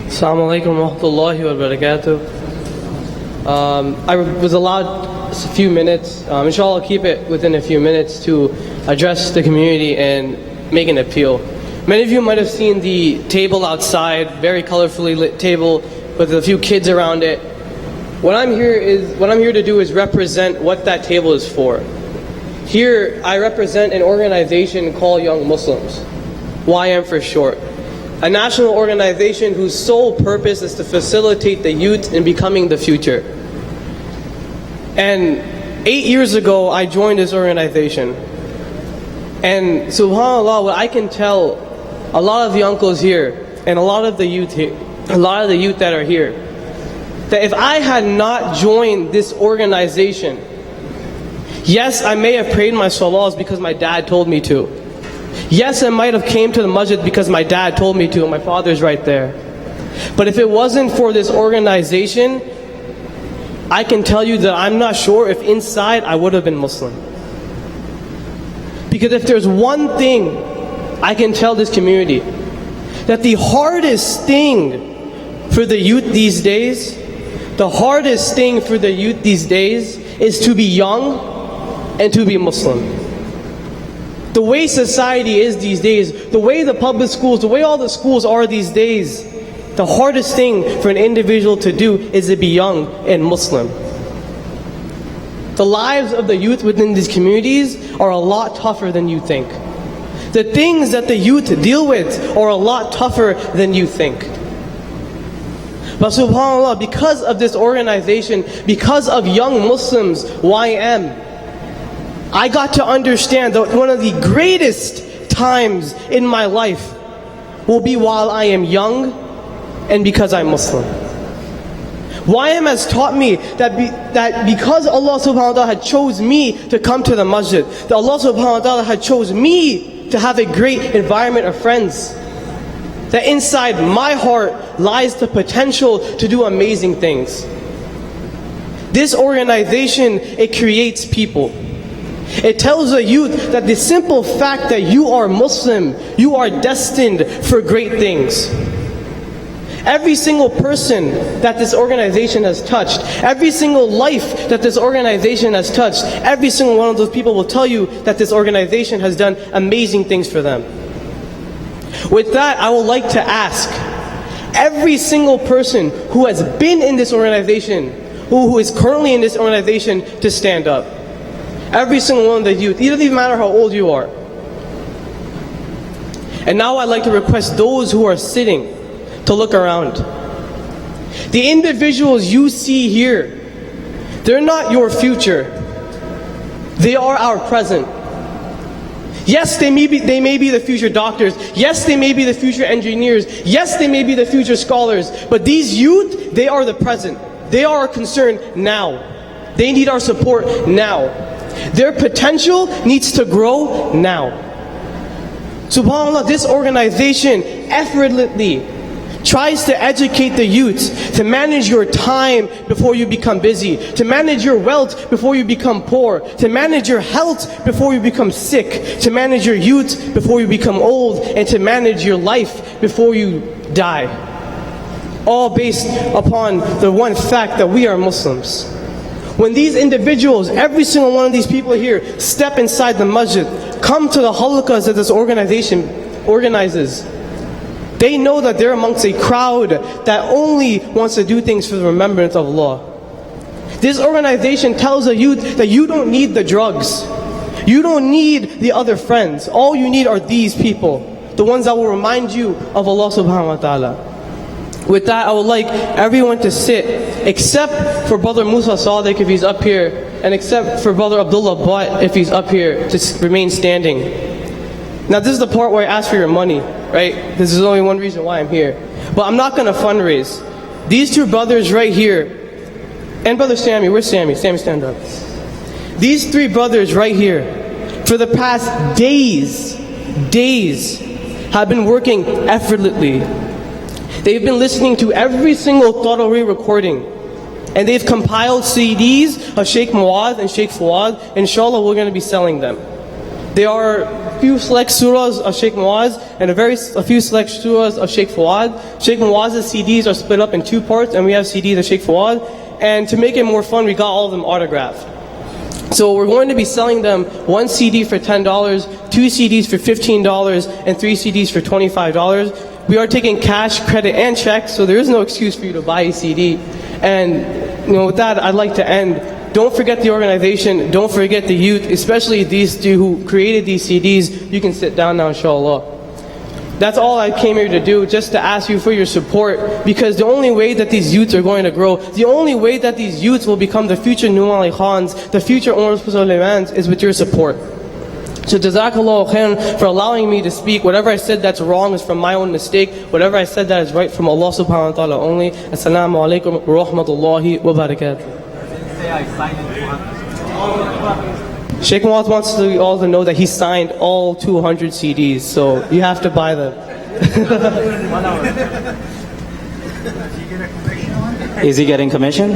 Assalamu alaikum wa rahmatullahi wa barakatuh. I was allowed a few minutes. Inshallah, I'll keep it within a few minutes to address the community and make an appeal. Many of you might have seen the table outside, very colorfully lit table with a few kids around it. What I'm here to do is represent what that table is for. Here, I represent an organization called Young Muslims, YM for short. A national organization whose sole purpose is to facilitate the youth in becoming the future. And 8 years ago, I joined this organization. And subhanAllah, what I can tell a lot of the uncles here, and a lot of the youth here, a lot of the youth that are here, that if I had not joined this organization, yes, I may have prayed my salahs because my dad told me to. Yes, I might have came to the masjid because my dad told me to, and my father's right there. But if it wasn't for this organization, I can tell you that I'm not sure if inside I would have been Muslim. Because if there's one thing I can tell this community, that the hardest thing for the youth these days, is to be young and to be Muslim. The way society is these days, the way the public schools, the way all the schools are these days, the hardest thing for an individual to do is to be young and Muslim. The lives of the youth within these communities are a lot tougher than you think. The things that the youth deal with are a lot tougher than you think. But subhanAllah, because of this organization, because of Young Muslims, YM, I got to understand that one of the greatest times in my life will be while I am young and because I'm Muslim. YM has taught me that because Allah subhanahu wa ta'ala had chose me to come to the masjid, that Allah subhanahu wa ta'ala had chose me to have a great environment of friends, that inside my heart lies the potential to do amazing things. This organization, it creates people. It tells the youth that the simple fact that you are Muslim, you are destined for great things. Every single person that this organization has touched, every single life that this organization has touched, every single one of those people will tell you that this organization has done amazing things for them. With that, I would like to ask every single person who has been in this organization, who is currently in this organization, to stand up. Every single one of the youth, it doesn't even matter how old you are. And now I'd like to request those who are sitting to look around. The individuals you see here, they're not your future. They are our present. Yes, they may be the future doctors. Yes, they may be the future engineers. Yes, they may be the future scholars. But these youth, they are the present. They are our concern now. They need our support now. Their potential needs to grow now. SubhanAllah, this organization effortlessly tries to educate the youth to manage your time before you become busy, to manage your wealth before you become poor, to manage your health before you become sick, to manage your youth before you become old, and to manage your life before you die. All based upon the one fact that we are Muslims. When these individuals, every single one of these people here, step inside the masjid, come to the halaqas that this organization organizes, they know that they're amongst a crowd that only wants to do things for the remembrance of Allah. This organization tells the youth that you don't need the drugs. You don't need the other friends. All you need are these people, the ones that will remind you of Allah subhanahu wa ta'ala. With that, I would like everyone to sit, except for Brother Musa Sadiq if he's up here, and except for Brother Abdullah Butt if he's up here, to remain standing. Now this is the part where I ask for your money, right? This is only one reason why I'm here. But I'm not going to fundraise. These two brothers right here, and Brother Sammy, where's Sammy? Sammy, stand up. These three brothers right here, for the past days, have been working effortlessly. They've been listening to every single Taraweeh recording. And they've compiled CDs of Sheikh Muad and Sheikh Fuad. Inshallah, we're going to be selling them. There are a few select surahs of Sheikh Muaz and a few select surahs of Sheikh Fuad. Sheikh Muaz's CDs are split up in two parts, and we have CDs of Sheikh Fuad. And to make it more fun, we got all of them autographed. So we're going to be selling them one CD for $10, two CDs for $15, and three CDs for $25. We are taking cash, credit, and check, so there is no excuse for you to buy a CD. And with that, I'd like to end. Don't forget the organization, don't forget the youth, especially these two who created these CDs. You can sit down now, inshallah. That's all I came here to do, just to ask you for your support, because the only way that these youths are going to grow, the only way that these youths will become the future Numan Ali Khans, the future Umar Suleimans, is with your support. So Jazakallah khairan for allowing me to speak. Whatever I said that's wrong is from my own mistake. Whatever I said that is right from Allah subhanahu wa ta'ala only. Assalamu alaikum wa rahmatullahi wa barakatuh. Sheikh Muaz wants you all to know that he signed all 200 CDs, so you have to buy them. Is he getting commission?